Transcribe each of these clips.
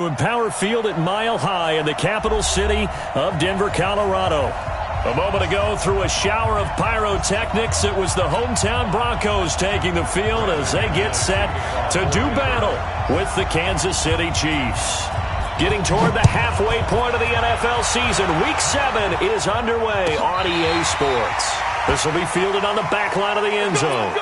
In Power Field at Mile High in the capital city of Denver, Colorado. A moment ago, through a shower of pyrotechnics, it was the hometown Broncos taking the field as they get set to do battle with the Kansas City Chiefs. Getting toward the halfway point of the NFL season, Week 7 is underway on EA Sports. This will be fielded on the back line of the end zone.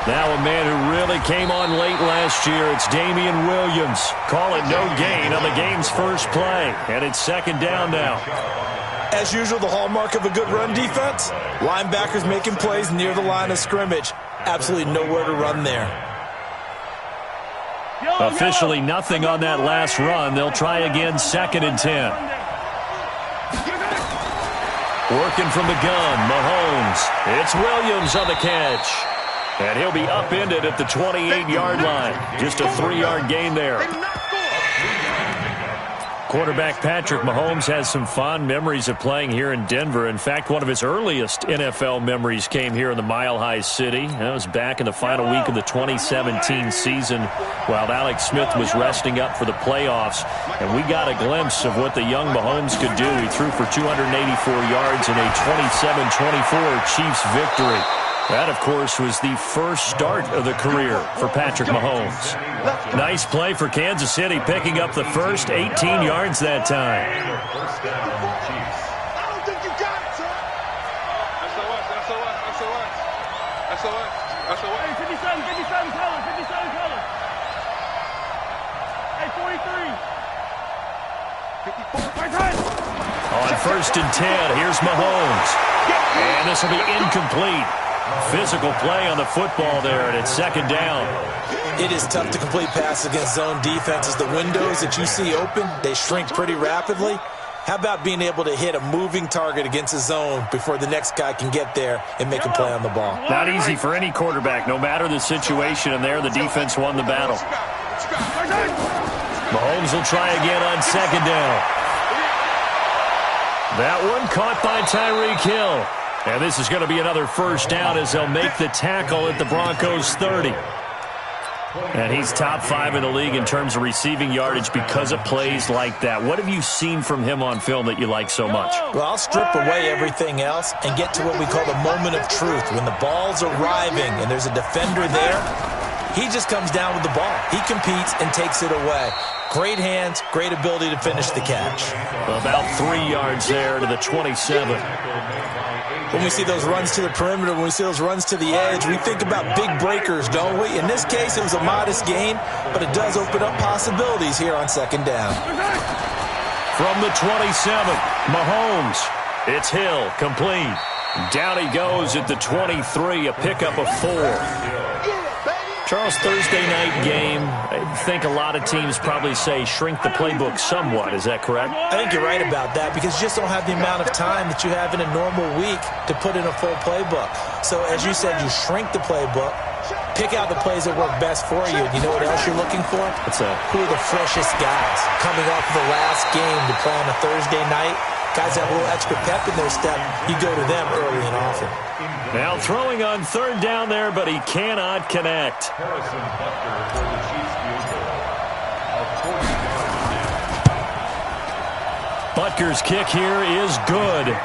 Now a man who really came on late last year, it's Damian Williams. Call it no gain on the game's first play, and it's second down now. As usual, the hallmark of a good run defense, linebackers making plays near the line of scrimmage. Absolutely nowhere to run there. Officially nothing on that last run. They'll try again, second and 10. Working from the gun, Mahomes. It's Williams on the catch. And he'll be upended at the 28-yard line. Just a 3-yard gain there. Quarterback Patrick Mahomes has some fond memories of playing here in Denver. In fact, one of his earliest NFL memories came here in the Mile High City. That was back in the final week of the 2017 season while Alex Smith was resting up for the playoffs. And we got a glimpse of what the young Mahomes could do. He threw for 284 yards in a 27-24 Chiefs victory. That, of course, was the first start of the career for Patrick Mahomes. Nice play for Kansas City, picking up the first 18 yards that time. I don't think you got it, sir. SOS. Hey, 57 color. Hey, 43. On first and 10, here's Mahomes. And this will be incomplete. Physical play on the football there, and it's second down. It is tough to complete passes against zone defenses. The windows that you see open, they shrink pretty rapidly. How about being able to hit a moving target against a zone before the next guy can get there and make a play on the ball? Not easy for any quarterback, no matter the situation, and there the defense won the battle. Mahomes will try again on second down. That one caught by Tyreek Hill. And this is going to be another first down as they'll make the tackle at the Broncos 30. And he's top 5 in the league in terms of receiving yardage because of plays like that. What have you seen from him on film that you like so much? Well, I'll strip away everything else and get to what we call the moment of truth. When the ball's arriving and there's a defender there, he just comes down with the ball. He competes and takes it away. Great hands, great ability to finish the catch. About 3 yards there to the 27. When we see those runs to the perimeter, when we see those runs to the edge, we think about big breakers, don't we? In this case, it was a modest gain, but it does open up possibilities here on second down. From the 27, Mahomes. It's Hill, complete. Down he goes at the 23, a pickup of 4. Charles, Thursday night game, I think a lot of teams probably say shrink the playbook somewhat. Is that correct? I think you're right about that because you just don't have the amount of time that you have in a normal week to put in a full playbook. So as you said, you shrink the playbook, pick out the plays that work best for you. And you know what else you're looking for? Who are the freshest guys coming off the last game to play on a Thursday night? Guys have a little extra pep in their step. You go to them early and often. Now throwing on third down there, but he cannot connect. Butker's kick here is good.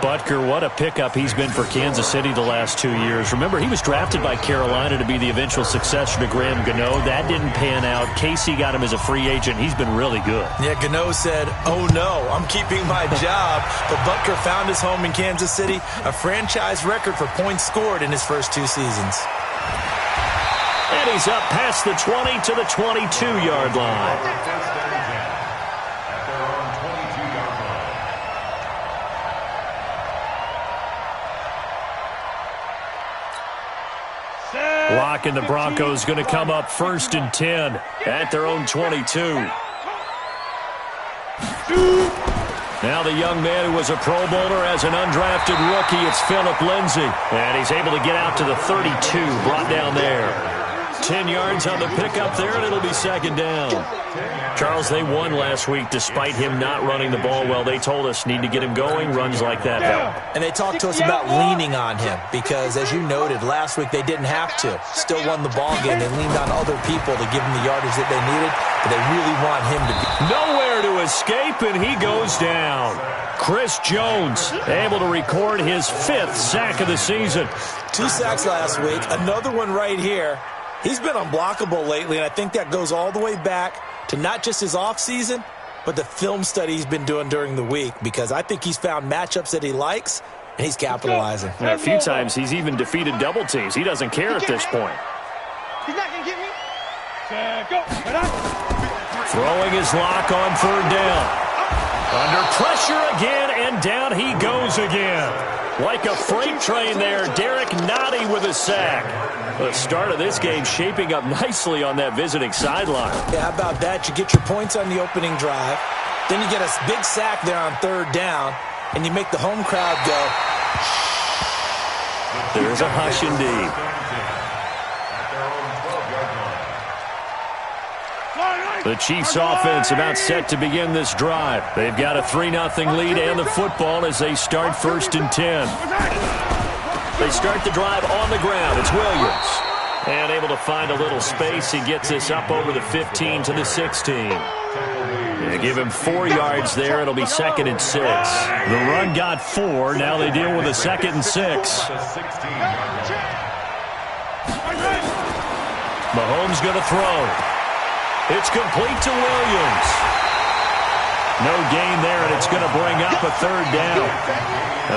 Butker, what a pickup he's been for Kansas City the last 2 years. Remember, he was drafted by Carolina to be the eventual successor to Graham Gano. That didn't pan out. Casey got him as a free agent. He's been really good. Yeah, Gano said, oh no, I'm keeping my job. But Butker found his home in Kansas City, a franchise record for points scored in his first 2 seasons. And he's up past the 20 to the 22-yard line. Lock and the Broncos going to come up first and 10 at their own 22. Now the young man who was a Pro Bowler as an undrafted rookie, it's Phillip Lindsay. And he's able to get out to the 32, brought down there. 10 yards on the pickup there, and it'll be second down. Charles, they won last week despite him not running the ball well. They told us need to get him going. Runs like that help. And they talked to us about leaning on him because, as you noted, last week they didn't have to. Still won the ball game. They leaned on other people to give them the yardage that they needed, but they really want him to be. Nowhere to escape, and he goes down. Chris Jones able to record his 5th sack of the season. 2 sacks last week, another one right here. He's been unblockable lately, and I think that goes all the way back to not just his offseason, but the film study he's been doing during the week, because I think he's found matchups that he likes, and he's capitalizing. And a few times he's even defeated double teams. He doesn't care at this point. He's not going to get me. Throwing his lock on 3rd down. Under pressure again, and down he goes again. Like a freight train there, Derek Nottie with a sack. The start of this game shaping up nicely on that visiting sideline. Yeah, how about that? You get your points on the opening drive. Then you get a big sack there on 3rd down, and you make the home crowd go. There's a hush indeed. The Chiefs offense about set to begin this drive. They've got a 3-0 lead and the football as they start 1st and 10. They start the drive on the ground. It's Williams. And able to find a little space. He gets this up over the 15 to the 16. They give him 4 yards there. It'll be 2nd and 6. The run got 4. Now they deal with a 2nd and 6. Mahomes going to throw. It's complete to Williams. No gain there, and it's going to bring up a 3rd down.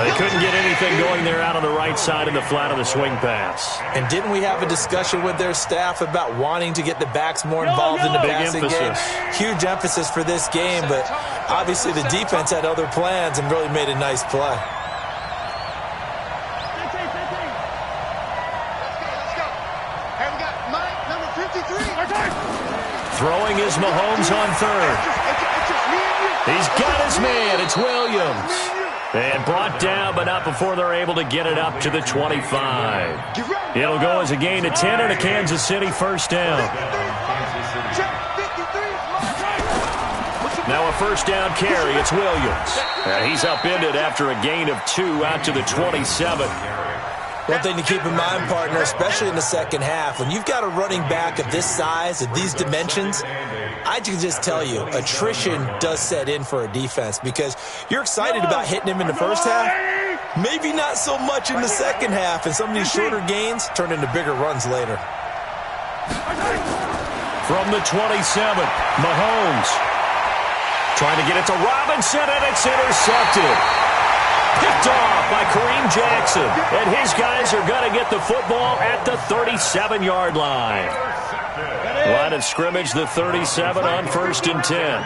They couldn't get anything going there out on the right side in the flat of the swing pass. And didn't we have a discussion with their staff about wanting to get the backs more involved in the passing game? Huge emphasis for this game, but obviously the defense had other plans and really made a nice play. Throwing is Mahomes on 3rd. He's got his man. It's Williams. And brought down, but not before they're able to get it up to the 25. It'll go as a gain of 10 and a Kansas City 1st down. Now a 1st down carry. It's Williams. And he's upended after a gain of 2 out to the 27. One thing to keep in mind, partner, especially in the second half, when you've got a running back of this size, of these dimensions, I can just tell you, attrition does set in for a defense because you're excited about hitting him in the first half, maybe not so much in the second half, and some of these shorter gains turn into bigger runs later. From the 27, Mahomes trying to get it to Robinson, and it's intercepted. Picked off by Kareem Jackson. And his guys are going to get the football at the 37-yard line. Line of scrimmage, the 37 on 1st and 10.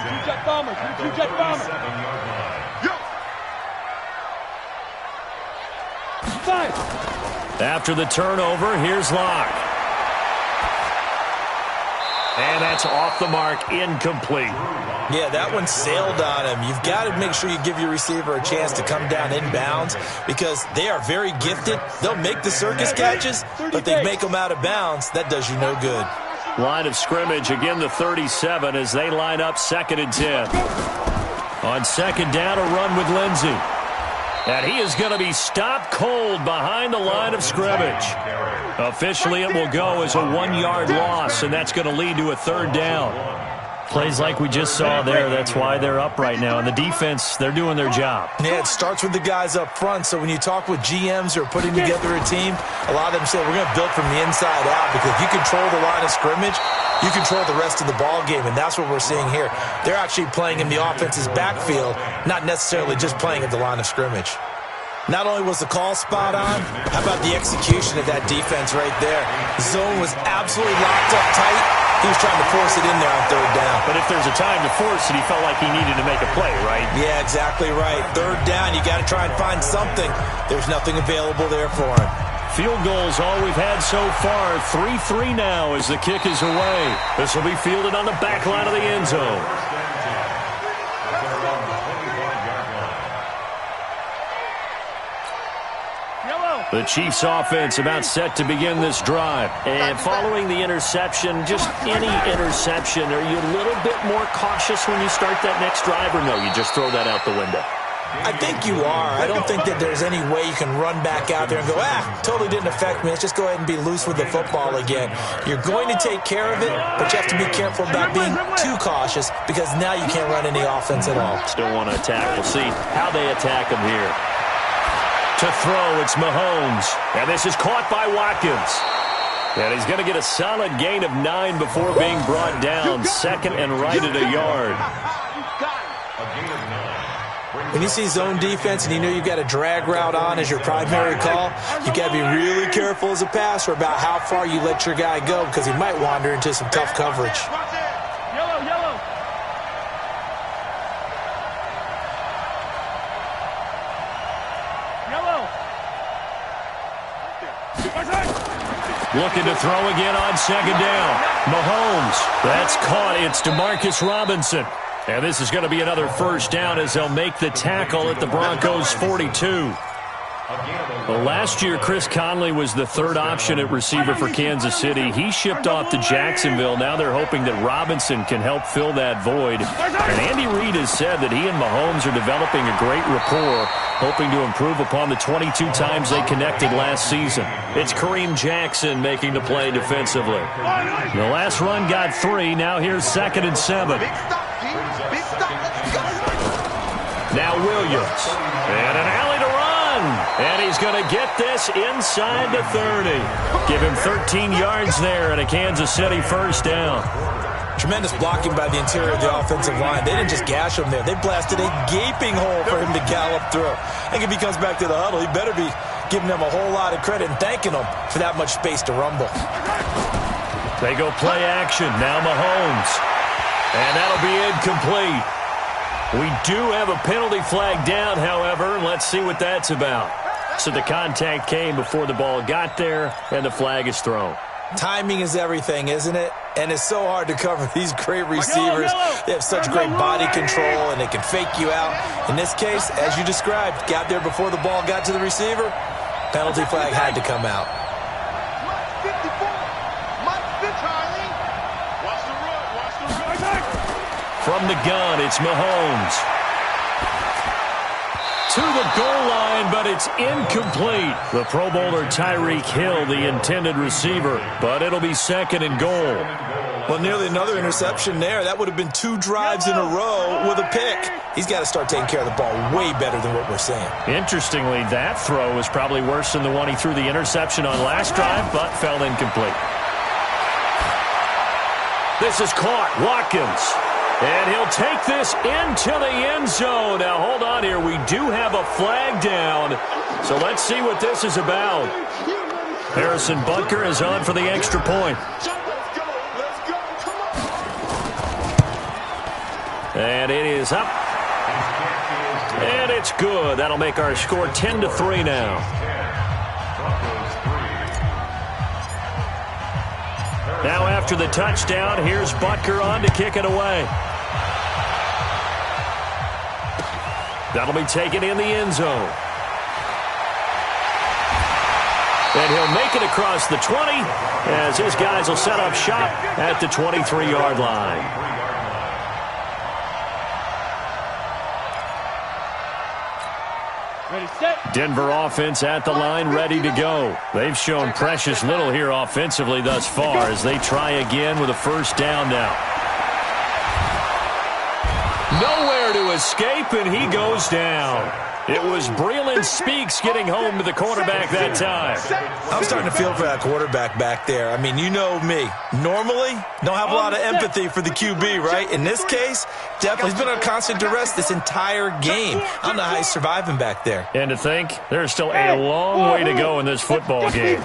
After the turnover, here's Locke. And that's off the mark, incomplete. Yeah, that one sailed on him. You've got to make sure you give your receiver a chance to come down inbounds because they are very gifted. They'll make the circus catches, but they make them out of bounds. That does you no good. Line of scrimmage, again the 37 as they line up 2nd and 10. On 2nd down, a run with Lindsey. And he is going to be stopped cold behind the line of scrimmage. Officially, it will go as a 1-yard loss, and that's going to lead to a 3rd down. Plays like we just saw there, that's why they're up right now. And the defense, they're doing their job. Yeah, it starts with the guys up front. So when you talk with GMs who are putting together a team, a lot of them say, we're going to build from the inside out because if you control the line of scrimmage, you control the rest of the ball game, and that's what we're seeing here. They're actually playing in the offense's backfield, not necessarily just playing at the line of scrimmage. Not only was the call spot on, how about the execution of that defense right there? Zone was absolutely locked up tight. He was trying to force it in there on 3rd down. But if there's a time to force it, he felt like he needed to make a play, right? Yeah, exactly right. 3rd down, you got to try and find something. There's nothing available there for him. Field goals all we've had so far. 3-3 now as the kick is away. This will be fielded on the back line of the end zone. The Chiefs offense about set to begin this drive. And following the interception, just any interception, are you a little bit more cautious when you start that next drive, or no, you just throw that out the window? I think you are. I don't think that there's any way you can run back out there and go, totally didn't affect me. Let's just go ahead and be loose with the football again. You're going to take care of it, but you have to be careful about being too cautious because now you can't run any offense at all. Still want to attack. We'll see how they attack him here. To throw, it's Mahomes. And this is caught by Watkins. And he's going to get a solid gain of 9 before being brought down. Second and right at a yard. When you see zone defense and you know you've got a drag route on as your primary call, you've got to be really careful as a passer about how far you let your guy go because he might wander into some tough coverage. Looking to throw again on second down. Mahomes. That's caught. It's Demarcus Robinson. And this is going to be another first down as they'll make the tackle at the Broncos' 42. Well, last year, Chris Conley was the third option at receiver for Kansas City. He shipped off to Jacksonville. Now they're hoping that Robinson can help fill that void. And Andy Reid has said that he and Mahomes are developing a great rapport, hoping to improve upon the 22 times they connected last season. It's Kareem Jackson making the play defensively. The last run got 3. Now here's 2nd and 7. Now Williams. And an alley to run. And he's going to get this inside the 30. Give him 13 yards there and a Kansas City first down. Tremendous blocking by the interior of the offensive line. They didn't just gash him there. They blasted a gaping hole for him to gallop through. I think if he comes back to the huddle, he better be giving them a whole lot of credit and thanking them for that much space to rumble. They go play action. Now Mahomes. And that'll be incomplete. We do have a penalty flag down, however. Let's see what that's about. So the contact came before the ball got there, and the flag is thrown. Timing is everything, isn't it? And it's so hard to cover these great receivers. They have such great body control, and they can fake you out. In this case, as you described, got there before the ball got to the receiver. Penalty flag had to come out. From the gun, it's Mahomes. To the goal line, but it's incomplete. The Pro Bowler Tyreek Hill, the intended receiver, but it'll be 2nd and goal. Well, nearly another interception there. That would have been 2 drives in a row with a pick. He's got to start taking care of the ball way better than what we're seeing. Interestingly, that throw was probably worse than the one he threw the interception on last drive, but fell incomplete. This is caught. Watkins. And he'll take this into the end zone. Now, hold on here. We do have a flag down. So let's see what this is about. Harrison Butker is on for the extra point. And it is up. And it's good. That'll make our score 10-3 now. Now after the touchdown, here's Butker on to kick it away. That'll be taken in the end zone. And he'll make it across the 20 as his guys will set up shop at the 23-yard line. Denver offense at the line, ready to go. They've shown precious little here offensively thus far as they try again with a first down now. Nowhere to escape, and he goes down. It was Breeland Speaks getting home to the quarterback that time. I'm starting to feel for that quarterback back there. I mean, you know me. Normally, don't have a lot of empathy for the QB, right? In this case, definitely. He's been on constant duress this entire game. I don't know how he's surviving back there. And to think, there's still a long way to go in this football game.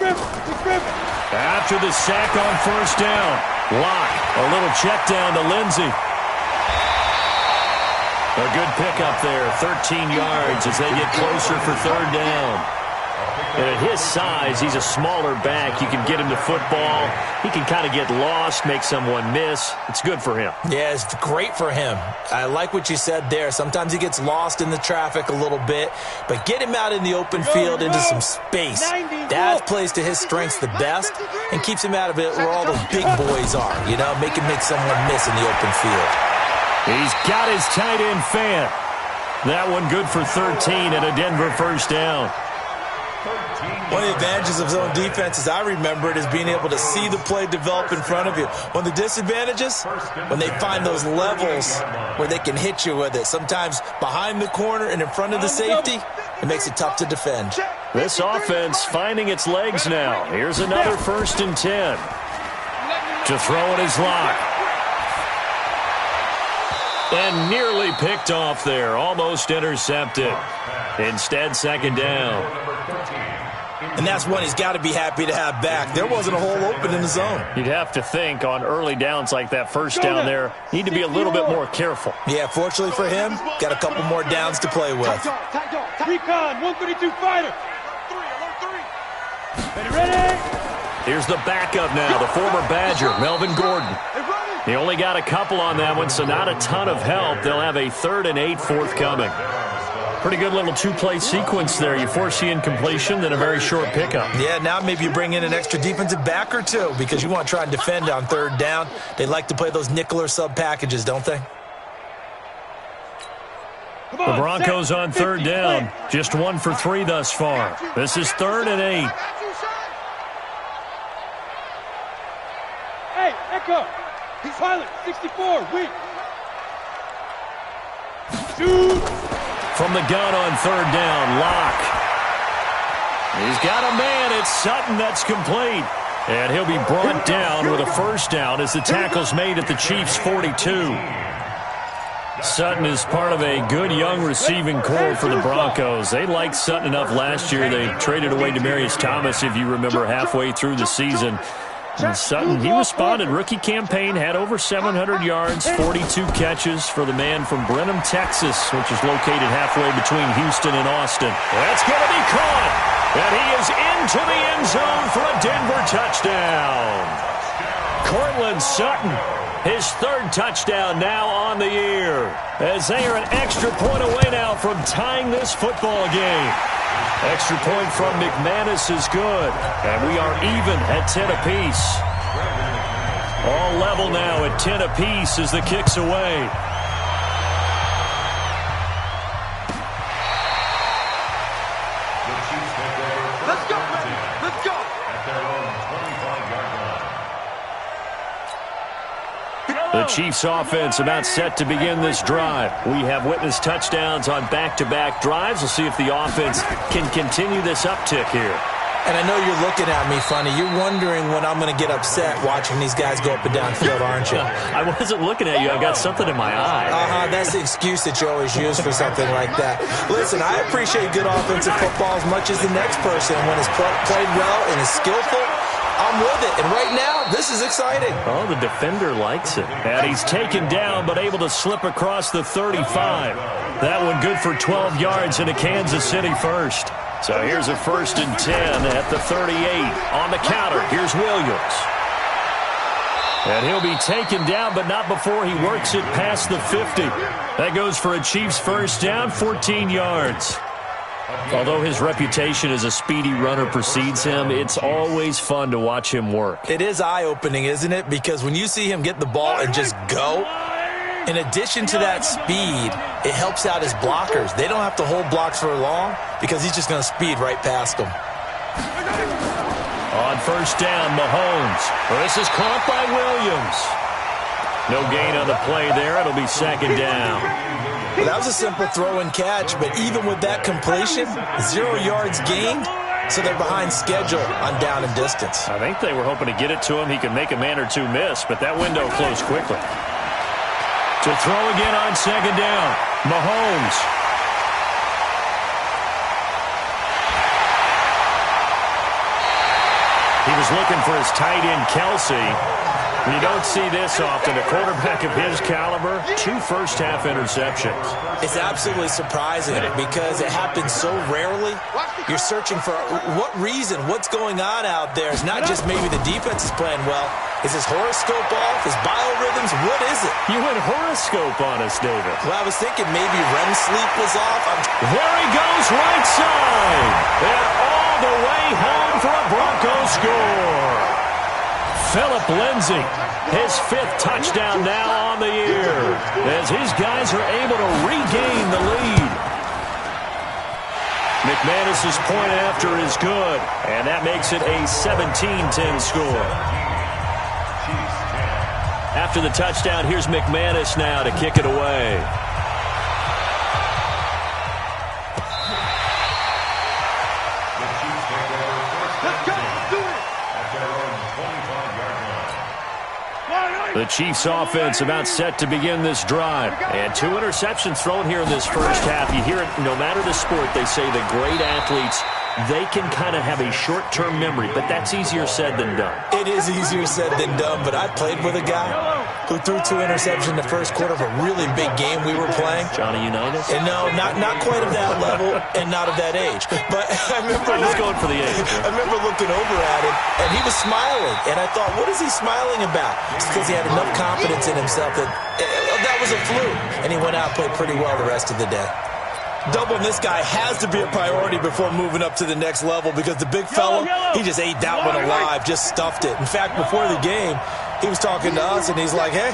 After the sack on first down, Locke, a little check down to Lindsey. A good pickup there, 13 yards as they get closer for third down. And at his size, he's a smaller back. You can get him to football. He can kind of get lost, make someone miss. It's good for him. Yeah, it's great for him. I like what you said there. Sometimes he gets lost in the traffic a little bit, but get him out in the open field into some space. That plays to his strengths the best and keeps him out of it where all those big boys are, you know, make him make someone miss in the open field. He's got his tight end fan. That one good for 13 and a Denver first down. One of the advantages of zone defense, as I remember it, is being able to see the play develop in front of you. One of the disadvantages, when they find those levels where they can hit you with it. Sometimes behind the corner and in front of the safety, it makes it tough to defend. This offense finding its legs now. Here's another 1st and 10. To throw in his lock. And nearly picked off there. Almost intercepted. Instead, 2nd down. And that's one he's got to be happy to have back. There wasn't a hole open in the zone. You'd have to think on early downs like that first down there, need to be a little bit more careful. Yeah, fortunately for him, got a couple more downs to play with. Recon, 132 fighter. Ready? Here's the backup now, the former Badger, Melvin Gordon. He only got a couple on that one, so not a ton of help. They'll have a 3rd and 8 forthcoming. Pretty good little 2-play sequence there. You force the incompletion, then a very short pickup. Yeah, now maybe you bring in an extra defensive back or two because you want to try and defend on 3rd down. They like to play those nickel or sub packages, don't they? The Broncos on 3rd down. Just 1 for 3 thus far. This is 3rd and 8. Hey, Echo. Pilot, 64, weak. Shoot. From the gun on 3rd down, Locke. He's got a man. It's Sutton that's complete. And he'll be brought down with a 1st down as the tackle's made at the Chiefs' 42. Sutton is part of a good young receiving core for the Broncos. They liked Sutton enough last year. They traded away Demaryius Thomas, if you remember, halfway through the season. And Sutton, he responded. Rookie campaign, had over 700 yards, 42 catches for the man from Brenham, Texas, which is located halfway between Houston and Austin. That's going to be caught. And he is into the end zone for a Denver touchdown. Cortland Sutton, his 3rd touchdown now on the year, as they are an extra point away now from tying this football game. Extra point from McManus is good, and we are even at 10 apiece. All level now at 10 apiece as the kick's away. Let's go, man. Let's go. The Chiefs offense about set to begin this drive. We have witnessed touchdowns on back-to-back drives. We'll see if the offense can continue this uptick here. And I know you're looking at me funny. You're wondering when I'm going to get upset watching these guys go up and down field, aren't you? I wasn't looking at you. I got something in my eye. That's the excuse that you always use for something like that. Listen, I appreciate good offensive football as much as the next person. When it's played well and is skillful, I'm with it. And right now, this is exciting. Oh, the defender likes it. And he's taken down but able to slip across the 35. That one good for 12 yards into Kansas City first. So here's a 1st and 10 at the 38. On the counter, here's Williams. And he'll be taken down, but not before he works it past the 50. That goes for a Chiefs first down, 14 yards. Although his reputation as a speedy runner precedes him, it's always fun to watch him work. It is eye-opening, isn't it? Because when you see him get the ball and just go, in addition to that speed, it helps out his blockers. They don't have to hold blocks for long because he's just going to speed right past them. On 1st down, Mahomes. This is caught by Williams. No gain on the play there. It'll be 2nd down. Well, that was a simple throw and catch, but even with that completion, 0 yards gained, so they're behind schedule on down and distance. I think they were hoping to get it to him. He could make a man or two miss, but that window closed quickly. To throw again on 2nd down, Mahomes. He was looking for his tight end, Kelsey. You don't see this often. A quarterback of his caliber, 2 first-half interceptions. It's absolutely surprising because it happens so rarely. You're searching for what reason, what's going on out there. It's not just maybe the defense is playing well. Is his horoscope off? His biorhythms? What is it? You went horoscope on us, David. Well, I was thinking maybe REM sleep was off. There he goes, right side. And all the way home for a Broncos score. Phillip Lindsay, his 5th touchdown now on the year, as his guys are able to regain the lead. McManus's point after is good, and that makes it a 17-10 score. After the touchdown, here's McManus now to kick it away. The Chiefs offense about set to begin this drive. And 2 interceptions thrown here in this first half. You hear it no matter the sport. They say the great athletes, they can kind of have a short-term memory, but that's easier said than done. It is easier said than done, but I played with a guy who threw 2 interceptions in the first quarter of a really big game we were playing. Johnny Unitas? And no, not quite of that level and not of that age. But I remember just going for the age. I remember looking over at him, and he was smiling. And I thought, what is he smiling about? It's because he had enough confidence in himself that was a fluke. And he went out and played pretty well the rest of the day. Doubling this guy has to be a priority before moving up to the next level because the big fella, he just ate that one alive, just stuffed it. In fact, before the game, he was talking to us, and he's like, hey,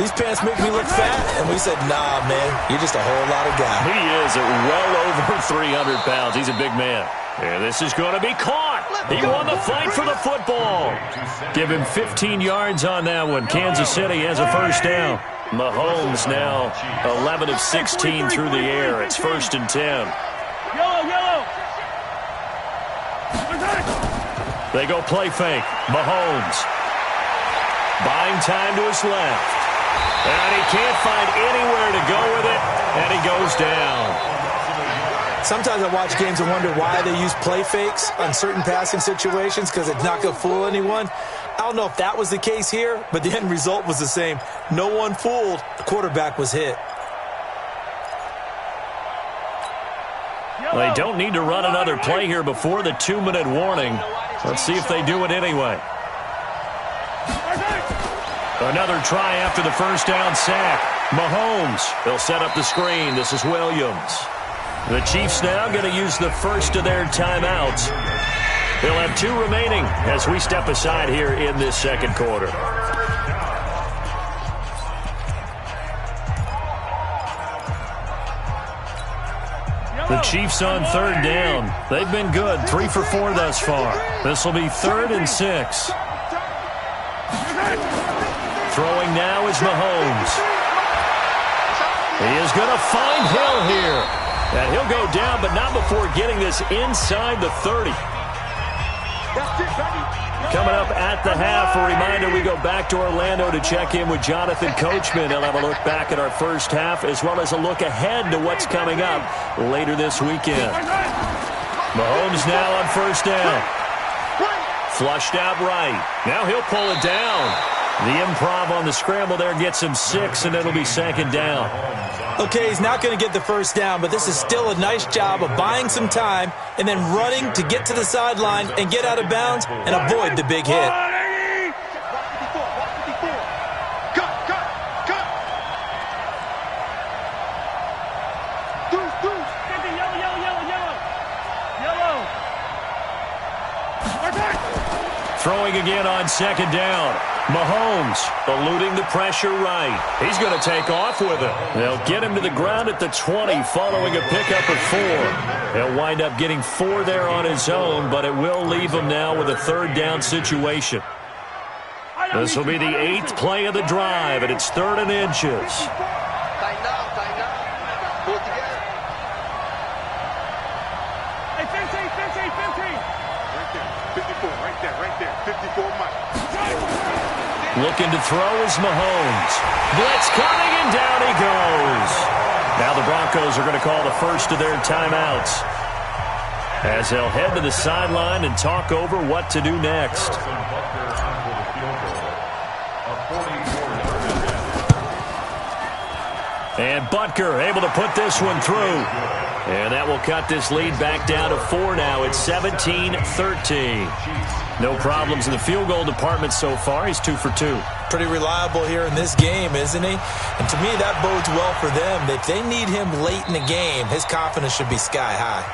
these pants make me look fat. And we said, nah, man, you're just a whole lot of guy. He is at well over 300 pounds. He's a big man. And this is going to be caught. He won the fight for the football. Give him 15 yards on that one. Kansas City has a first down. Mahomes now 11 of 16 through the air. It's 1st and 10. Yellow. They go play fake. Mahomes buying time to his left. And he can't find anywhere to go with it. And he goes down. Sometimes I watch games and wonder why they use play fakes on certain passing situations because it's not going to fool anyone. I don't know if that was the case here, but the end result was the same. No one fooled. The quarterback was hit. They don't need to run another play here before the 2-minute warning. Let's see if they do it anyway. Another try after the first down sack. Mahomes, they'll set up the screen. This is Williams. The Chiefs now going to use the first of their timeouts. They'll have 2 remaining as we step aside here in this second quarter. The Chiefs on 3rd down. They've been good, 3 for 4 thus far. This will be 3rd and 6. Throwing now is Mahomes. He is going to find Hill here. And he'll go down, but not before getting this inside the 30. Coming up at the half, a reminder, we go back to Orlando to check in with Jonathan Coachman. He'll have a look back at our first half as well as a look ahead to what's coming up later this weekend. Mahomes now on 1st down. Flushed out right. Now he'll pull it down. The improv on the scramble there gets him 6, and it'll be 2nd down. Okay, he's not going to get the first down, but this is still a nice job of buying some time and then running to get to the sideline and get out of bounds and avoid the big hit. Throwing again on 2nd down. Mahomes eluding the pressure right. He's going to take off with it. They'll get him to the ground at the 20 following a pickup of 4. He'll wind up getting 4 there on his own, but it will leave him now with a 3rd down situation. This will be the 8th play of the drive, and it's 3rd and inches. Looking to throw is Mahomes. Blitz coming, and down he goes. Now the Broncos are going to call the first of their timeouts as they'll head to the sideline and talk over what to do next. And Butker able to put this one through. And that will cut this lead back down to 4 now. It's 17-13. No problems in the field goal department so far. He's 2 for 2. Pretty reliable here in this game, isn't he? And to me, that bodes well for them. If they need him late in the game, his confidence should be sky high.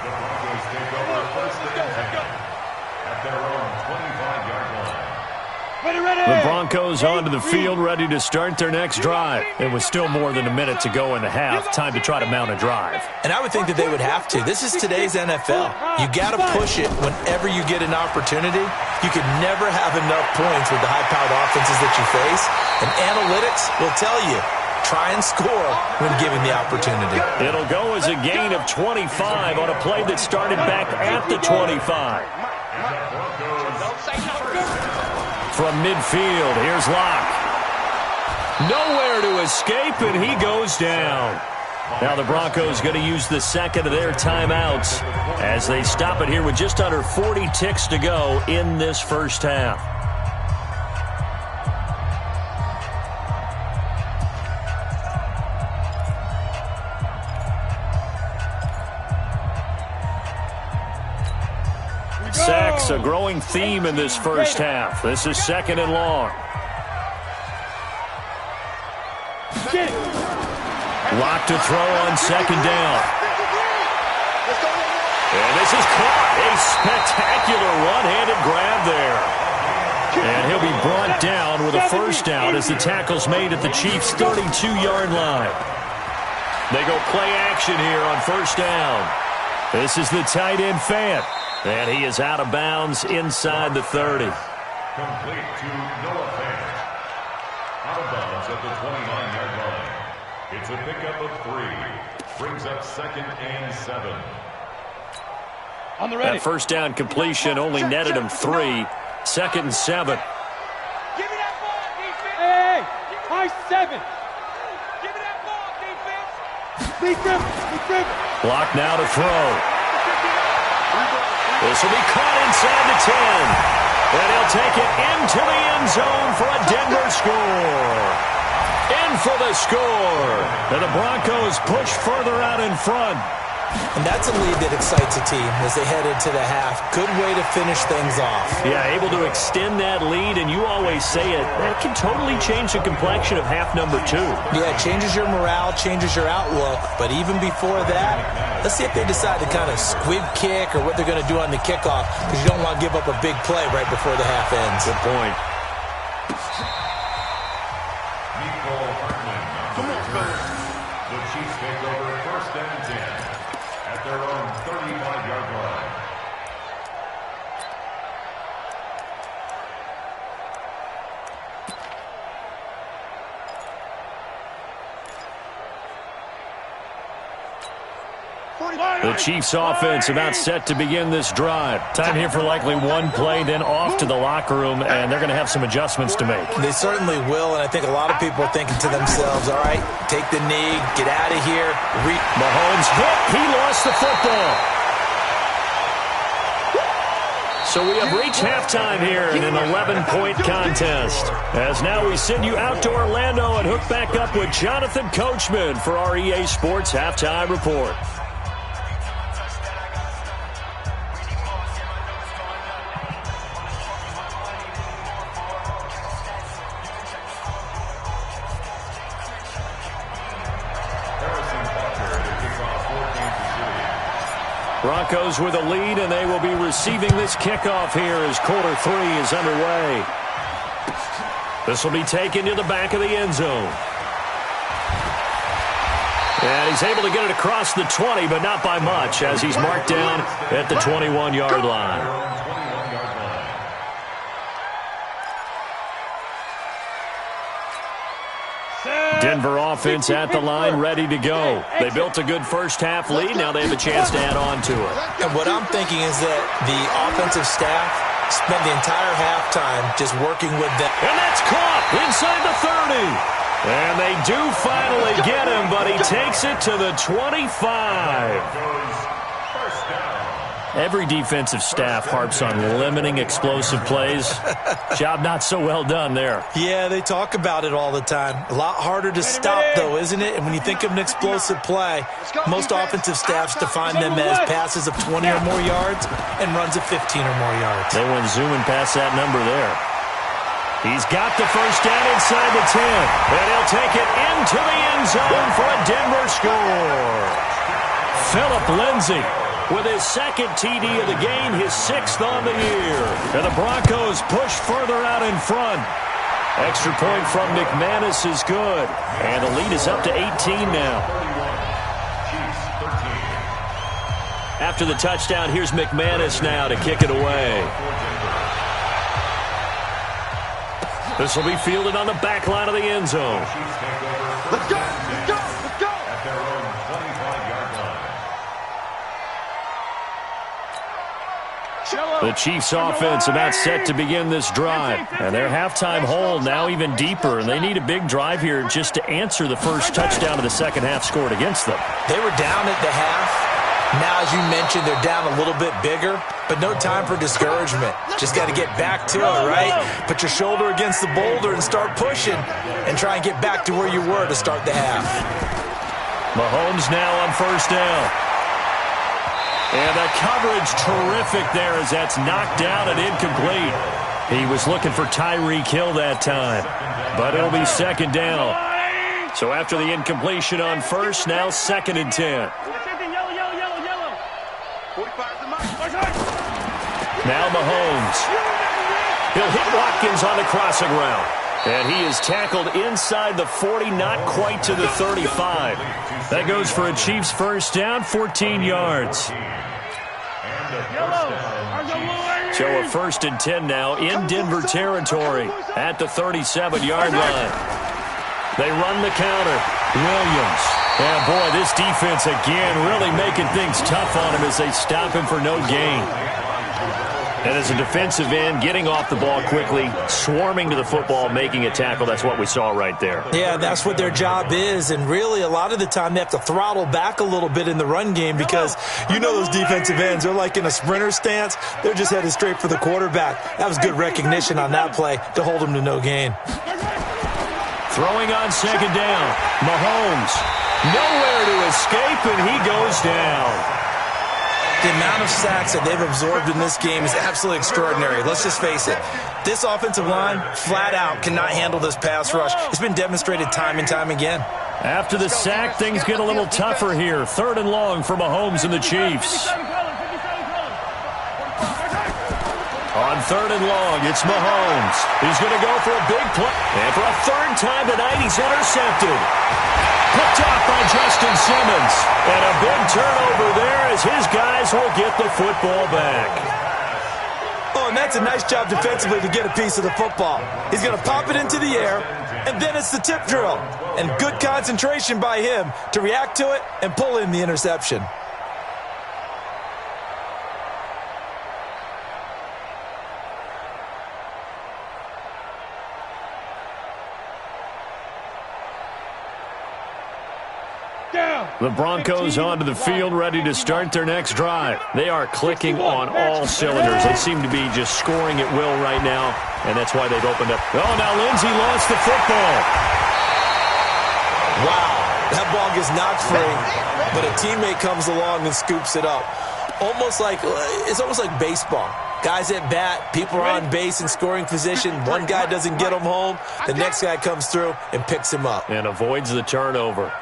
The Broncos onto the field, ready to start their next drive. It was still more than a minute to go in the half. Time to try to mount a drive. And I would think that they would have to. This is today's NFL. You got to push it whenever you get an opportunity. You can never have enough points with the high-powered offenses that you face. And analytics will tell you, try and score when given the opportunity. It'll go as a gain of 25 on a play that started back at the 25. From midfield, here's Locke. Nowhere to escape, and he goes down. Now the Broncos going to use the second of their timeouts as they stop it here with just under 40 ticks to go in this first half. Sacks, a growing theme in this first half. This is 2nd and long. Locked to throw on 2nd down. And this is caught. A spectacular one-handed grab there. And he'll be brought down with a first down as the tackle's made at the Chiefs' 32-yard line. They go play action here on first down. This is the tight end Fant. And he is out of bounds inside the 30. Complete to Noah Fant. Out of bounds at the 29-yard line. It's a pickup of 3. Brings up 2nd and 7. On the ready. That first down completion only netted him 3. 2nd and 7. Give me that ball, defense. Hey, high 7. Give me that ball, defense. Be driven. Block now to throw. This will be caught inside the 10. And he'll take it into the end zone for a Denver score. In for the score. And the Broncos push further out in front. And that's a lead that excites a team as they head into the half. Good way to finish things off. Yeah, able to extend that lead, and you always say it, that can totally change the complexion of half number 2. Yeah, it changes your morale, changes your outlook. But even before that, let's see if they decide to kind of squib kick or what they're going to do on the kickoff, because you don't want to give up a big play right before the half ends. Good point. The Chiefs take over 1st and 10 at their own 35-yard line. The Chiefs offense about set to begin this drive. Time here for likely one play, then off to the locker room, and they're going to have some adjustments to make. They certainly will, and I think a lot of people are thinking to themselves, all right, take the knee, get out of here. Mahomes hit. He lost the football. So we have reached halftime here in an 11-point contest. As now we send you out to Orlando and hook back up with Jonathan Coachman for our EA Sports Halftime Report. Broncos with a lead, and they will be receiving this kickoff here as quarter 3 is underway. This will be taken to the back of the end zone. And he's able to get it across the 20, but not by much, as he's marked down at the 21-yard line. Denver offense at the line, ready to go. They built a good first-half lead. Now they have a chance to add on to it. And what I'm thinking is that the offensive staff spent the entire halftime just working with them. And that's caught inside the 30. And they do finally get him, but he takes it to the 25. Every defensive staff harps on limiting explosive plays. Job not so well done there. Yeah, they talk about it all the time. A lot harder to stop, though, isn't it? And when you think of an explosive play, most offensive staffs define them as passes of 20 or more yards and runs of 15 or more yards. They went zooming past that number there. He's got the first down inside the 10, and he'll take it into the end zone for a Denver score. Philip Lindsay with his second TD of the game, his 6th on the year. And the Broncos push further out in front. Extra point from McManus is good. And the lead is up to 18 now. After the touchdown, here's McManus now to kick it away. This will be fielded on the back line of the end zone. Let's go! Let's go! Let's go! At their own 25-yard line. The Chiefs offense about set to begin this drive. And their halftime hole now even deeper. And they need a big drive here just to answer the first touchdown of the second half scored against them. They were down at the half. Now, as you mentioned, they're down a little bit bigger, but no time for discouragement. Just got to get back to it, right? Put your shoulder against the boulder and start pushing and try and get back to where you were to start the half. Mahomes now on first down. And the coverage terrific there as that's knocked down and incomplete. He was looking for Tyreek Hill that time, but it'll be second down. So after the incompletion on first, now 2nd and 10. Now Mahomes. He'll hit Watkins on the crossing route. And he is tackled inside the 40, not quite to the 35. That goes for a Chiefs first down, 14 yards. So a 1st and 10 now in Denver territory at the 37-yard line. They run the counter. Williams. And boy, this defense again really making things tough on him as they stop him for no gain. And as a defensive end, getting off the ball quickly, swarming to the football, making a tackle, that's what we saw right there. Yeah, that's what their job is. And really, a lot of the time, they have to throttle back a little bit in the run game because you know those defensive ends, they're like in a sprinter stance. They're just headed straight for the quarterback. That was good recognition on that play to hold him to no gain. Throwing on second down. Mahomes. Nowhere to escape, and he goes down. The amount of sacks that they've absorbed in this game is absolutely extraordinary. Let's just face it. This offensive line, flat out, cannot handle this pass rush. It's been demonstrated time and time again. After the sack, things get a little tougher here. 3rd and long for Mahomes and the Chiefs. On 3rd and long, it's Mahomes. He's going to go for a big play. And for a 3rd time tonight, he's intercepted. Picked off by Justin Simmons. And a big turnover there as his guys will get the football back. Oh, and that's a nice job defensively to get a piece of the football. He's going to pop it into the air, and then it's the tip drill. And good concentration by him to react to it and pull in the interception. The Broncos onto the field, ready to start their next drive. They are clicking on all cylinders. They seem to be just scoring at will right now, and that's why they've opened up. Oh, now Lindsay lost the football. Wow, that ball gets knocked free, but a teammate comes along and scoops it up. It's almost like baseball. Guys at bat, people are on base in scoring position. One guy doesn't get him home. The next guy comes through and picks him up. And avoids the turnover.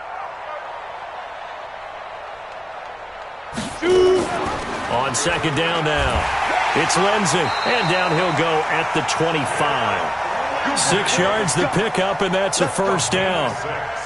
On second down now, it's Lindsay, and down he'll go at the 25. 6 yards the pickup, and that's a first down.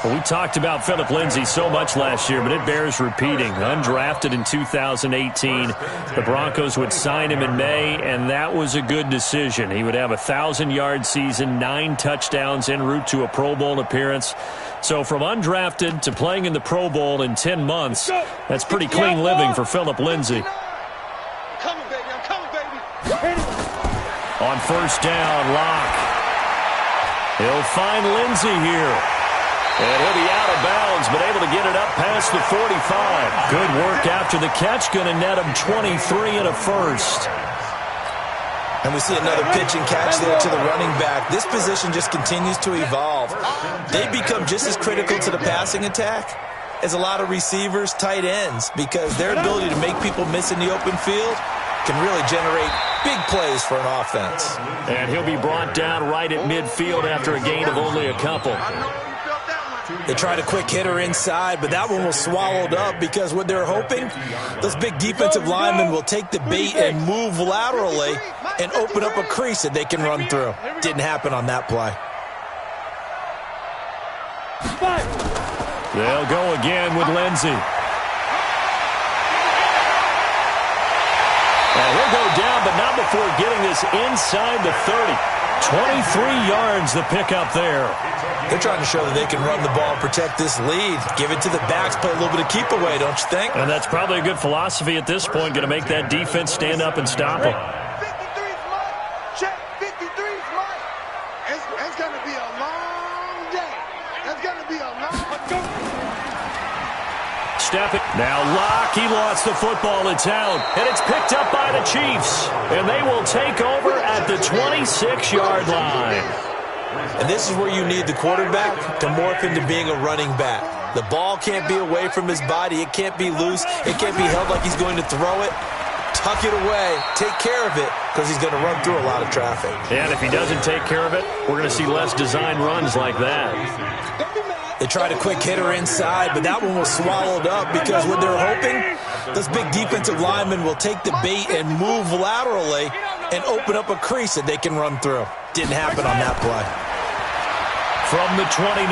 Well, we talked about Philip Lindsay so much last year, but it bears repeating. Undrafted in 2018, the Broncos would sign him in May, and that was a good decision. He would have a 1,000-yard season, 9 touchdowns en route to a Pro Bowl appearance. So from undrafted to playing in the Pro Bowl in 10 months, that's pretty clean living for Philip Lindsay. I'm coming, baby. On first down, Locke. He'll find Lindsay here. And he'll be out of bounds, but able to get it up past the 45. Good work after the catch. Going to net him 23 and a first. And we see another pitch and catch there to the running back. This position just continues to evolve. They become just as critical to the passing attack as a lot of receivers, tight ends, because their ability to make people miss in the open field can really generate big plays for an offense. And he'll be brought down right at midfield after a gain of only a couple. They tried a quick hitter inside, but that one was swallowed up because what they're hoping, those big defensive linemen will take the bait and move laterally and open up a crease that they can run through. Didn't happen on that play. They'll go again with Lindsey. And he'll go down, but not before getting this inside the 30. 23 yards the pickup there. They're trying to show that they can run the ball and protect this lead. Give it to the backs, play a little bit of keep away, don't you think? And that's probably a good philosophy at this point, going to make that defense stand up and stop them. 53's mine. Check, 53's mine. It's going to be a long day. It's going to be a long... Step it. Now Locke, he lost the football. It's out. And it's picked up by the Chiefs. And they will take over at the 26-yard line. And this is where you need the quarterback to morph into being a running back. The ball can't be away from his body. It can't be loose. It can't be held like he's going to throw it. Tuck it away. Take care of it because he's going to run through a lot of traffic. And if he doesn't take care of it, we're going to see less design runs like that. They tried a quick hitter inside, but that one was swallowed up because what they're hoping, those big defensive linemen will take the bait and move laterally and open up a crease that they can run through. Didn't happen on that play. From the 29,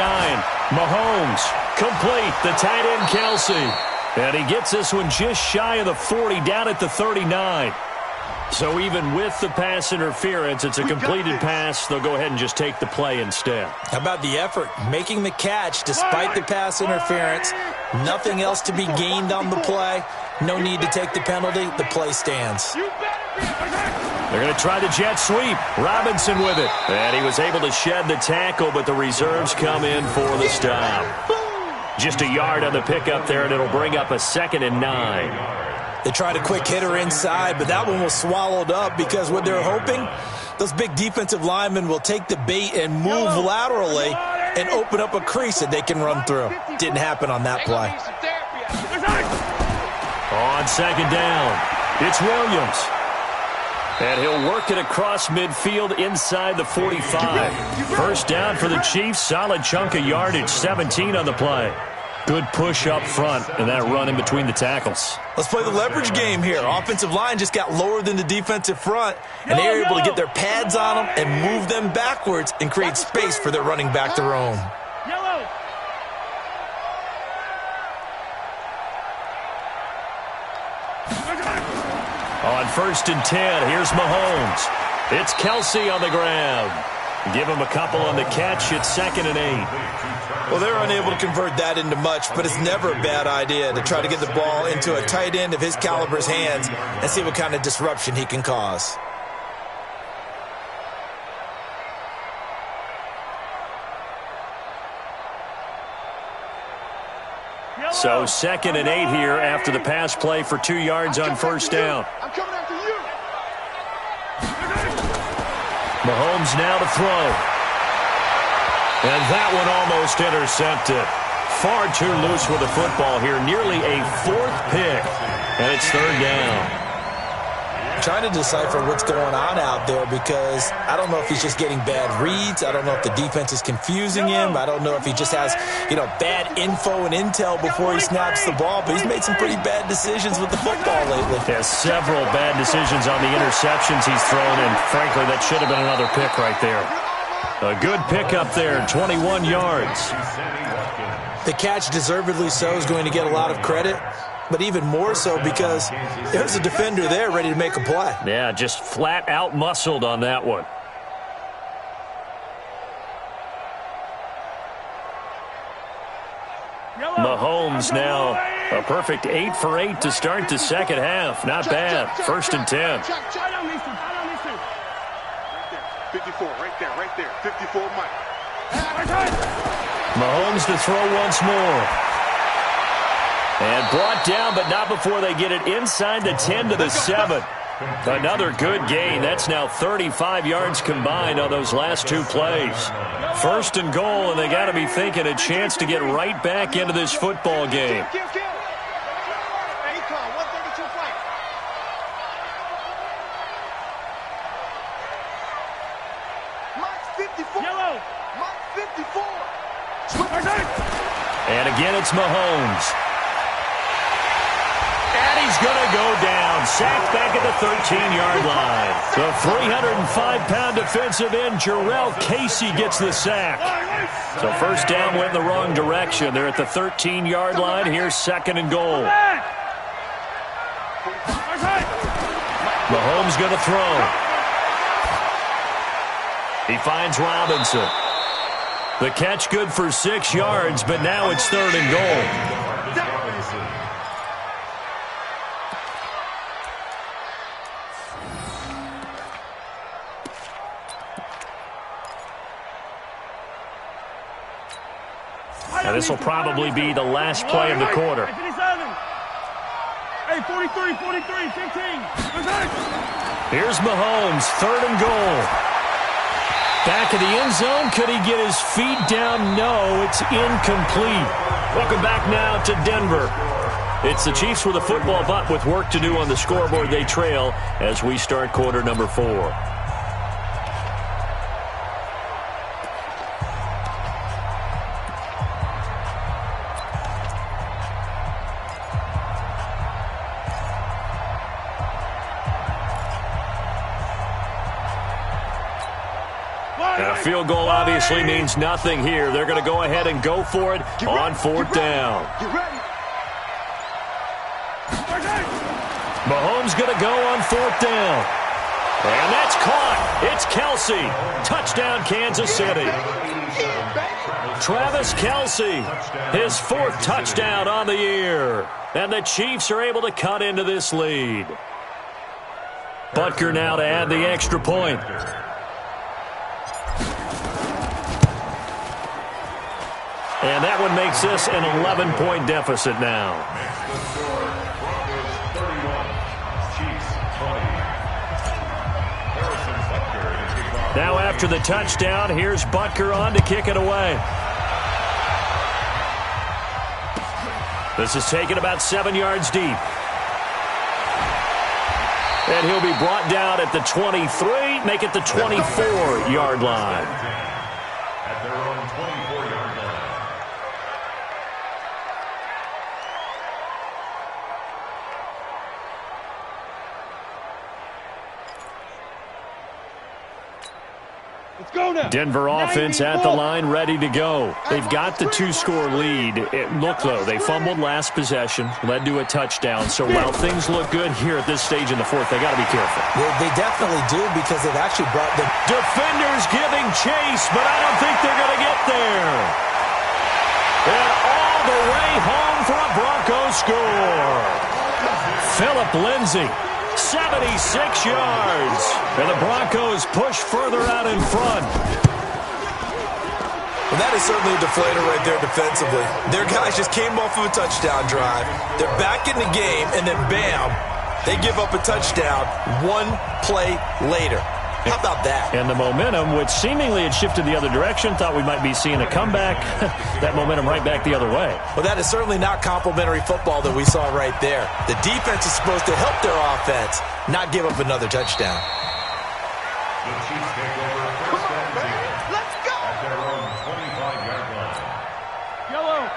Mahomes, complete, the tight end Kelsey. And he gets this one just shy of the 40, down at the 39. So even with the pass interference, it's a completed pass. They'll go ahead and just take the play instead. How about the effort? Making the catch despite the pass interference. Nothing else to be gained on the play. No need to take the penalty. The play stands. They're going to try the jet sweep. Robinson with it. And he was able to shed the tackle, but the reserves come in for the stop. Just a yard on the pickup there, and it'll bring up a 2nd and 9. They tried a quick hitter inside, but that one was swallowed up because what they're hoping, those big defensive linemen will take the bait and move laterally and open up a crease that they can run through. Didn't happen on that play. On 2nd down, it's Williams. And he'll work it across midfield inside the 45. First down for the Chiefs, solid chunk of yardage, 17 on the play. Good push up front and that run in between the tackles. Let's play the leverage game here. Offensive line just got lower than the defensive front, and they were able to get their pads on them and move them backwards and create space for their running back to roam. On 1st and 10, here's Mahomes. It's Kelsey on the ground. Give him a couple on the catch. It's 2nd and 8. Well, they're unable to convert that into much, but it's never a bad idea to try to get the ball into a tight end of his caliber's hands and see what kind of disruption he can cause. So 2nd and 8 here after the pass play for 2 yards on 1st down. I'm coming after you. Mahomes now to throw. And that one almost intercepted. Far too loose with the football here. Nearly a 4th pick. And it's 3rd down. Trying to decipher what's going on out there because I don't know if he's just getting bad reads. I don't know if the defense is confusing him. I don't know if he just has, bad info and intel before he snaps the ball. But he's made some pretty bad decisions with the football lately. Has several bad decisions on the interceptions he's thrown, and frankly, that should have been another pick right there. A good pickup there, 21 yards. The catch, deservedly so, is going to get a lot of credit. But even more so because there's a defender there ready to make a play. Yeah, just flat out muscled on that one. Mahomes now a perfect 8 for 8 to start the 2nd half. Not bad. 1st and 10. 54, right there. 54, Mike. Mahomes to throw once more. And brought down, but not before they get it inside the 10 to the 7. Another good gain. That's now 35 yards combined on those last two plays. First and goal, and they got to be thinking a chance to get right back into this football game. And again, it's Mahomes. And he's going to go down. Sacked back at the 13-yard line. The 305-pound defensive end, Jarrell Casey, gets the sack. So first down went in the wrong direction. They're at the 13-yard line. Here's second and goal. Mahomes going to throw. He finds Robinson. The catch good for 6 yards, but now it's third and goal. Now this will probably be the last play of the quarter. Hey, 43, 15. Here's Mahomes, third and goal. Back of the end zone. Could he get his feet down? No, it's incomplete. Welcome back now to Denver. It's the Chiefs with a football, but with work to do on the scoreboard. They trail as we start quarter number 4. A field goal obviously means nothing here. They're going to go ahead and go for it on fourth down. Mahomes going to go on fourth down. And that's caught. It's Kelsey. Touchdown, Kansas City. Travis Kelsey, his 4th touchdown on the year. And the Chiefs are able to cut into this lead. Butker now to add the extra point. And that one makes this an 11-point deficit now. Now after the touchdown, here's Butker on to kick it away. This is taken about 7 yards deep. And he'll be brought down at the 23, make it the 24-yard line. At their own 24-yard line. Let's go now. Denver offense at the line, ready to go. They've got the 2-score lead. Look, though, they fumbled last possession, led to a touchdown. So while things look good here at this stage in the 4th, they got to be careful. They definitely do, because they've actually brought the Defenders giving chase, but I don't think they're going to get there. And all the way home for a Broncos score. Phillip Lindsay. 76 yards. And the Broncos push further out in front. Well, that is certainly a deflator right there defensively. Their guys just came off of a touchdown drive. They're back in the game, and then bam, they give up a touchdown 1 play later. How about that? And the momentum, which seemingly had shifted the other direction, thought we might be seeing a comeback. That momentum right back the other way. Well, that is certainly not complimentary football that we saw right there. The defense is supposed to help their offense, not give up another touchdown. The Chiefs take over first and 10. Let's go! At their own 25-yard line.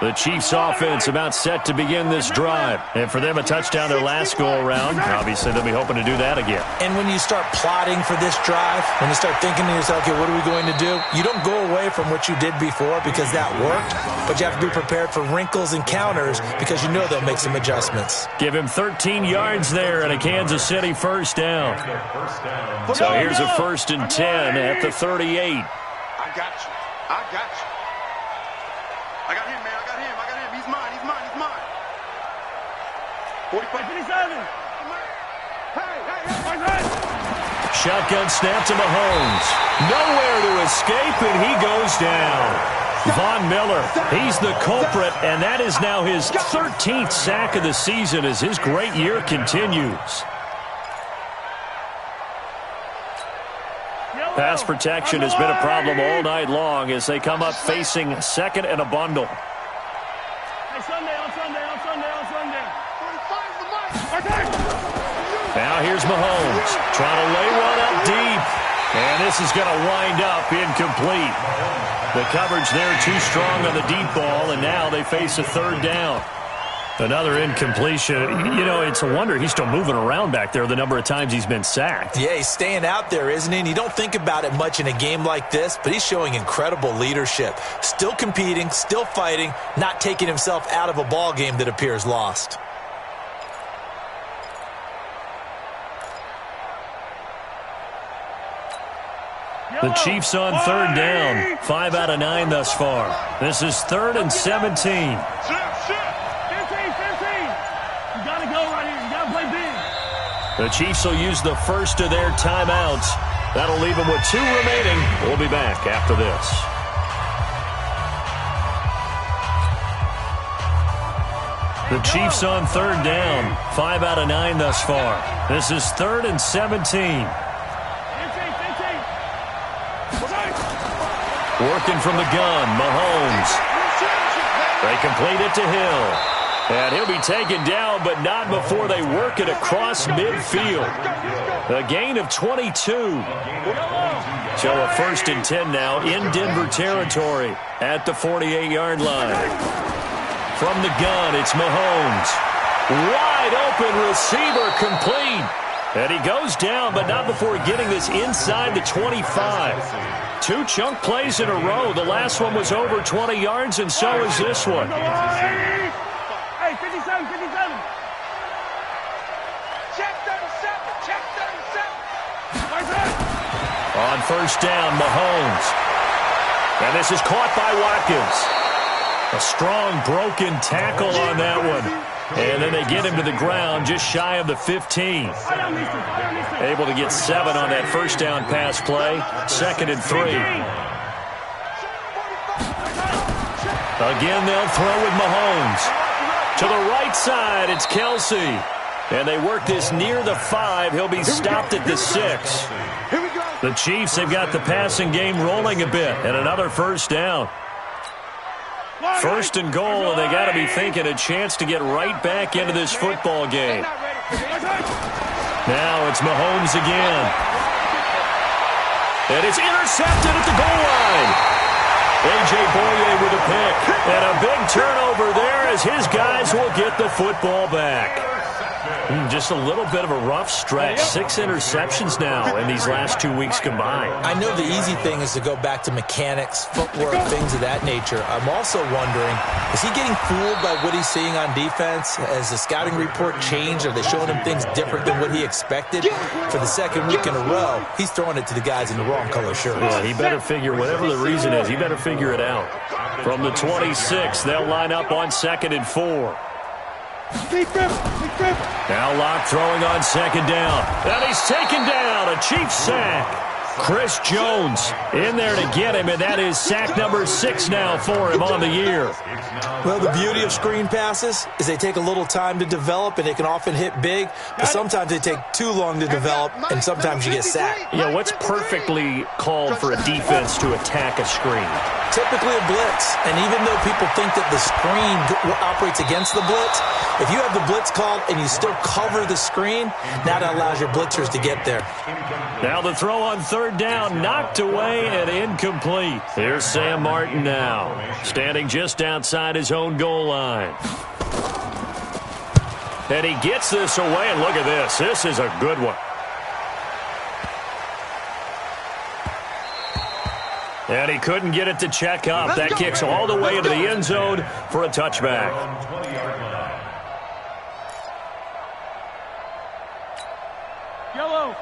The Chiefs offense about set to begin this drive. And for them, a touchdown their last go-around. Obviously, they'll be hoping to do that again. And when you start plotting for this drive, when you start thinking to yourself, okay, what are we going to do? You don't go away from what you did before because that worked, but you have to be prepared for wrinkles and counters because you know they'll make some adjustments. Give him 13 yards there and a Kansas City first down. So here's a 1st and 10 at the 38. I got you. I got you. I got him, man. I got him. He's mine. 45, 57. Hey. Shotgun snap to Mahomes. Nowhere to escape, and he goes down. Von Miller, he's the culprit, and that is now his 13th sack of the season as his great year continues. Pass protection has been a problem all night long as they come up facing second and a bundle. Now here's Mahomes trying to lay one up deep. And this is going to wind up incomplete. The coverage there too strong on the deep ball, and now they face a third down. Another incompletion. You know, it's a wonder he's still moving around back there the number of times he's been sacked. Yeah, he's staying out there, isn't he? And you don't think about it much in a game like this, but he's showing incredible leadership. Still competing, still fighting, not taking himself out of a ball game that appears lost. The Chiefs on third down. 5 out of 9 thus far. This is 3rd and 17. 15. You gotta go right here. You gotta play big. The Chiefs will use the first of their timeouts. That'll leave them with 2 remaining. We'll be back after this. The Chiefs on third down. 5 out of 9 thus far. This is 3rd and 17. Working from the gun, Mahomes. They complete it to Hill. And he'll be taken down, but not before they work it across midfield. A gain of 22. So a 1st and 10 now in Denver territory at the 48-yard line. From the gun, it's Mahomes. Wide open receiver complete. And he goes down, but not before getting this inside the 25. 2 chunk plays in a row. The last one was over 20 yards, and so is this one. Hey, 57, 57. Check 37. Check 37. On first down, Mahomes. And this is caught by Watkins. A strong broken tackle on that one. And then they get him to the ground just shy of the 15. Able to get 7 on that first down pass play. 2nd and 3. Again, they'll throw with Mahomes. To the right side, it's Kelsey. And they work this near the 5. He'll be stopped at the 6. The Chiefs have got the passing game rolling a bit. And another first down. 1st and goal, and they got to be thinking a chance to get right back into this football game. Now it's Mahomes again. And it's intercepted at the goal line. A.J. Boye with a pick. And a big turnover there as his guys will get the football back. Just a little bit of a rough stretch. 6 interceptions now in these last 2 weeks combined. I know the easy thing is to go back to mechanics, footwork, things of that nature. I'm also wondering, is he getting fooled by what he's seeing on defense? Has the scouting report changed? Are they showing him things different than what he expected? For the 2nd week in a row, he's throwing it to the guys in the wrong color shirts. Yeah, he better figure, whatever the reason is, he better figure it out. From the 26, they'll line up on 2nd and 4. Now Locke throwing on 2nd down. And he's taken down. A Chiefs sack. Chris Jones in there to get him, and that is sack number 6 now for him on the year. Well, the beauty of screen passes is they take a little time to develop, and they can often hit big, but sometimes they take too long to develop, and sometimes you get sacked. Yeah, what's perfectly called for a defense to attack a screen? Typically a blitz, and even though people think that the screen operates against the blitz, if you have the blitz called and you still cover the screen, now that allows your blitzers to get there. Now the throw on 3rd down, knocked away and incomplete. Here's Sam Martin now, standing just outside his own goal line. And he gets this away, and look at this. This is a good one. And he couldn't get it to check up. That kicks all the way into the end zone for a touchback.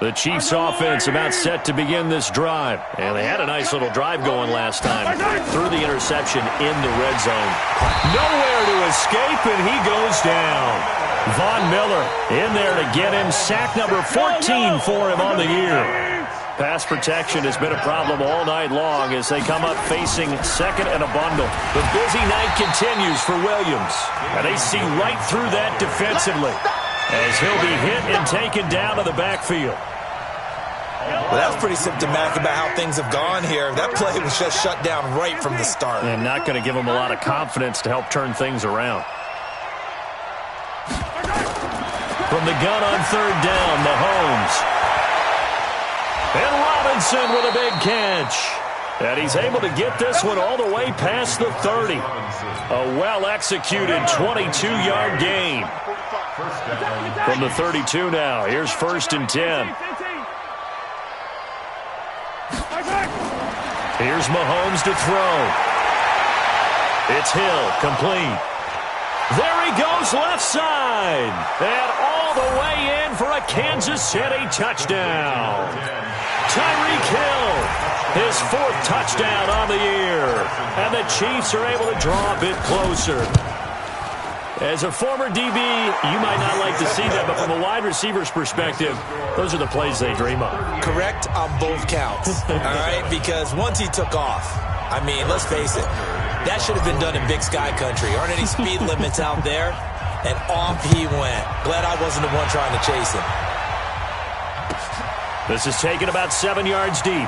The Chiefs offense about set to begin this drive. And they had a nice little drive going last time. Threw the interception in the red zone. Nowhere to escape, and he goes down. Von Miller in there to get him. Sack number 14 for him on the year. Pass protection has been a problem all night long as they come up facing second and a bundle. The busy night continues for Williams. And they see right through that defensively as he'll be hit and taken down to the backfield. Well, that's pretty symptomatic about how things have gone here. That play was just shut down right from the start. And not going to give them a lot of confidence to help turn things around. From the gun on third down, Mahomes. And Robinson with a big catch. And he's able to get this one all the way past the 30. A well-executed 22-yard gain. From the 32 now, here's 1st and 10. Here's Mahomes to throw. It's Hill, complete. There he goes, left side. And all the way in for a Kansas City touchdown. Tyreek Hill, his 4th touchdown on the year. And the Chiefs are able to draw a bit closer. As a former DB, you might not like to see that, but from a wide receiver's perspective, those are the plays they dream of. Correct on both counts, all right? Because once he took off, I mean, let's face it, that should have been done in Big Sky Country. Aren't any speed limits out there? And off he went. Glad I wasn't the one trying to chase him. This is taken about 7 yards deep.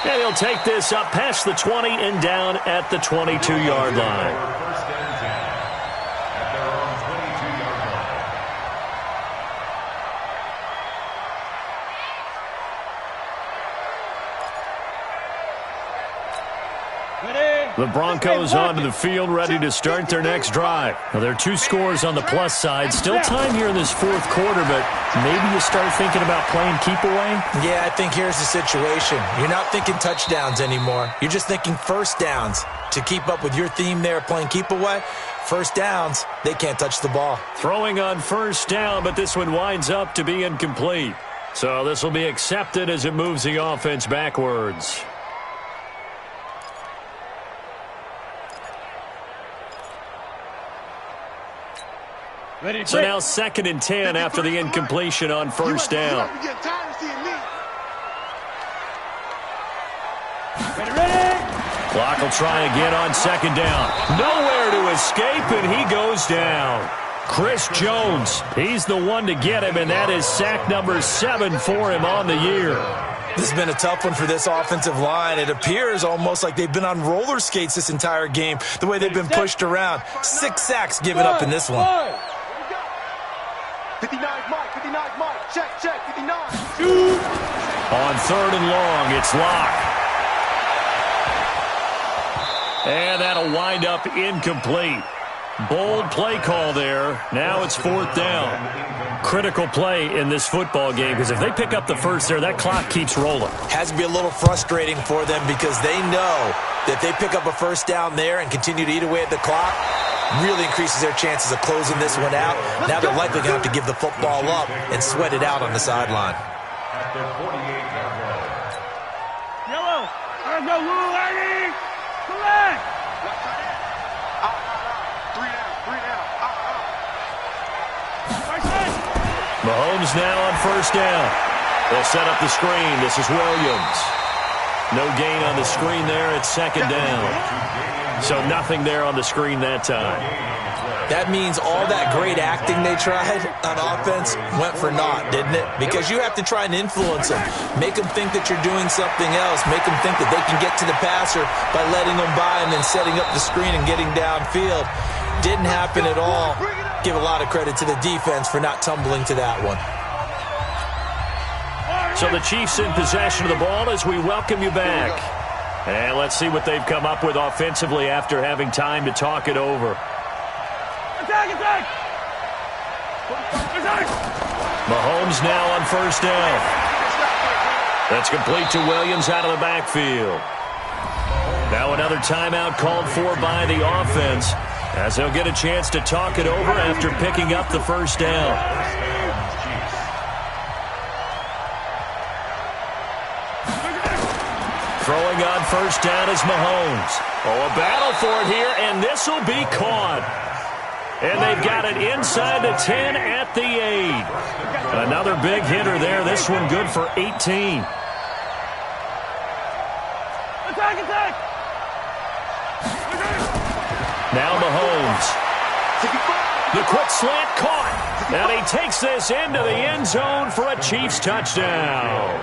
And he'll take this up past the 20 and down at the 22-yard line. First and 10 at their own 22-yard line. The Broncos onto the field, ready to start their next drive. Now, there are 2 scores on the plus side. Still time here in this 4th quarter, but maybe you start thinking about playing keep away? Yeah, I think here's the situation. You're not thinking touchdowns anymore. You're just thinking first downs. To keep up with your theme there, playing keep away, first downs, they can't touch the ball. Throwing on first down, but this one winds up to be incomplete. So this will be accepted as it moves the offense backwards. So now 2nd and 10 after the incompletion on first down. Clock will try again on 2nd down. Nowhere to escape, and he goes down. Chris Jones, he's the one to get him, and that is sack number 7 for him on the year. This has been a tough one for this offensive line. It appears almost like they've been on roller skates this entire game, the way they've been pushed around. 6 sacks given up in this one. 59 Mike, 59 Mike, check, 59. On 3rd and long, it's Locke. And that'll wind up incomplete. Bold play call there. Now it's 4th down. Critical play in this football game because if they pick up the first there, that clock keeps rolling. Has to be a little frustrating for them because they know that they pick up a first down there and continue to eat away at the clock, really increases their chances of closing this one out. Now they're likely going to have to give the football up and sweat it out on the sideline. At their 48-yard line. Yellow. There's no rule, Eddie. Collect. Mahomes now on first down. They'll set up the screen. This is Williams. No gain on the screen there. It's 2nd down. So nothing there on the screen that time. That means all that great acting they tried on offense went for naught, didn't it? Because you have to try and influence them. Make them think that you're doing something else. Make them think that they can get to the passer by letting them by and then setting up the screen and getting downfield. Didn't happen at all. Give a lot of credit to the defense for not tumbling to that one. So the Chiefs in possession of the ball as we welcome you back. And let's see what they've come up with offensively after having time to talk it over. Attack! Mahomes now on first down. That's complete to Williams out of the backfield. Now another timeout called for by the offense as they'll get a chance to talk it over after picking up the first down. Throwing on first down is Mahomes. Oh, a battle for it here, and this will be caught. And they've got it inside the 10 at the 8. Another big hitter there. This one good for 18. Attack! Now Mahomes. The quick slant caught. And he takes this into the end zone for a Chiefs touchdown.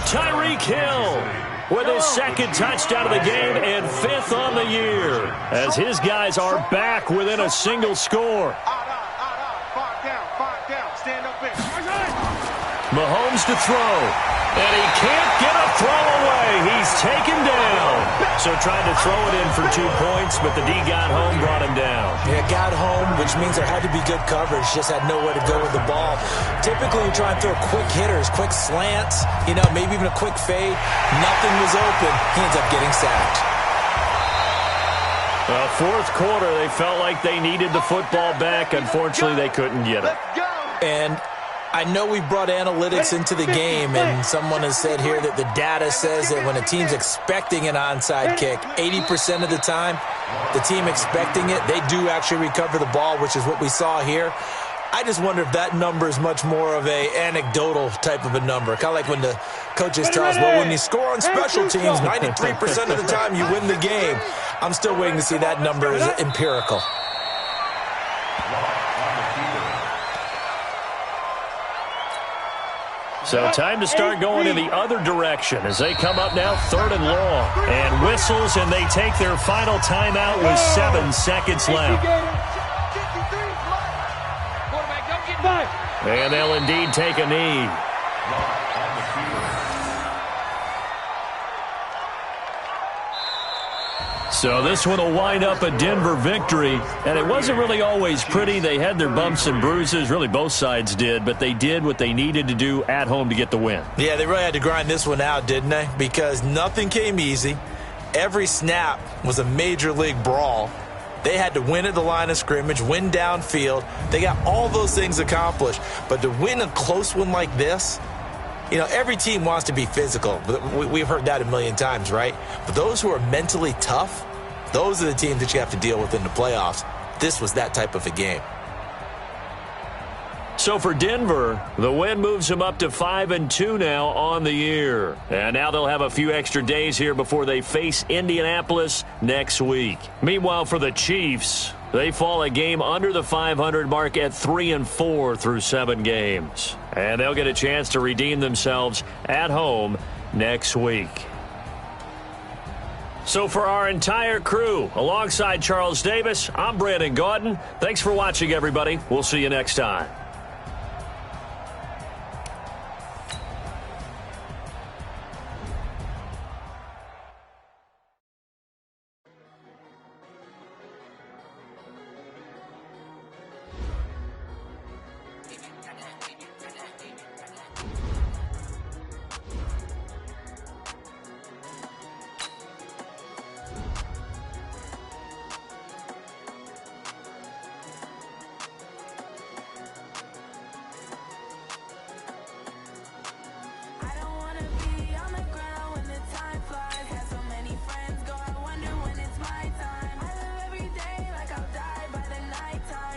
Tyreek Hill with his second touchdown of the game and 5th on the year, as his guys are back within a single score. Five down, stand up in. Mahomes to throw, and he can't get a throw away. He's taken down. So trying to throw it in for 2 points, but the D got home, brought him down. Yeah, got home, which means there had to be good coverage. Just had nowhere to go with the ball. Typically, you try and throw quick hitters, quick slants, maybe even a quick fade. Nothing was open. He ends up getting sacked. Well, fourth quarter, they felt like they needed the football back. Unfortunately, they couldn't get it. And I know we brought analytics into the game, and someone has said here that the data says that when a team's expecting an onside kick, 80% of the time, the team expecting it, they do actually recover the ball, which is what we saw here. I just wonder if that number is much more of a anecdotal type of a number. Kind of like when the coaches tell us, well, when you score on special teams, 93% of the time you win the game. I'm still waiting to see that number is empirical. So time to start going in the other direction as they come up now 3rd and long. And whistles, and they take their final timeout with 7 seconds left. And they'll indeed take a knee. So this one will wind up a Denver victory, and it wasn't really always pretty. They had their bumps and bruises, really both sides did, but they did what they needed to do at home to get the win. Yeah, they really had to grind this one out, didn't they? Because nothing came easy. Every snap was a major league brawl. They had to win at the line of scrimmage, win downfield. They got all those things accomplished. But to win a close one like this, every team wants to be physical. We've heard that a million times, right? But those who are mentally tough, those are the teams that you have to deal with in the playoffs. This was that type of a game. So for Denver, the win moves them up to 5-2 now on the year. And now they'll have a few extra days here before they face Indianapolis next week. Meanwhile, for the Chiefs, they fall a game under the 500 mark at 3-4 through 7 games. And they'll get a chance to redeem themselves at home next week. So for our entire crew, alongside Charles Davis, I'm Brandon Gaudin. Thanks for watching, everybody. We'll see you next time. Time. I live every day like I'll die by the nighttime.